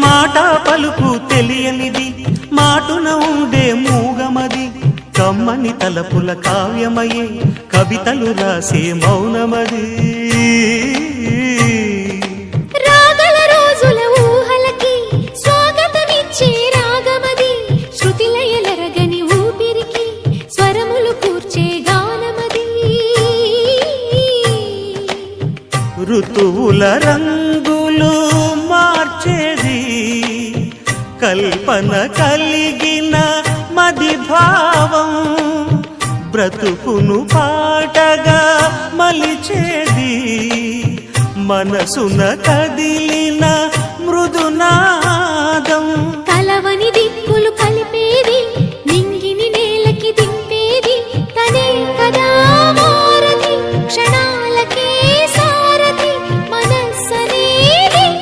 మాట పలుకు తెలియనిది మాటున ఉండే మూగమది కమ్మని తలపుల కావ్యమయే కవితలు రాసే మౌనమది రాగల రోజుల ఊహలకి స్వాగతమిచ్చే రాగమది శృతిలయలరగని ఊపిరికి స్వరములు కూర్చే గానమది ఋతువుల రంగులు మార్చేది కల్పన కలిగిన మది భావం బ్రతుకును పాటగా మలిచేది మనసున కదిలి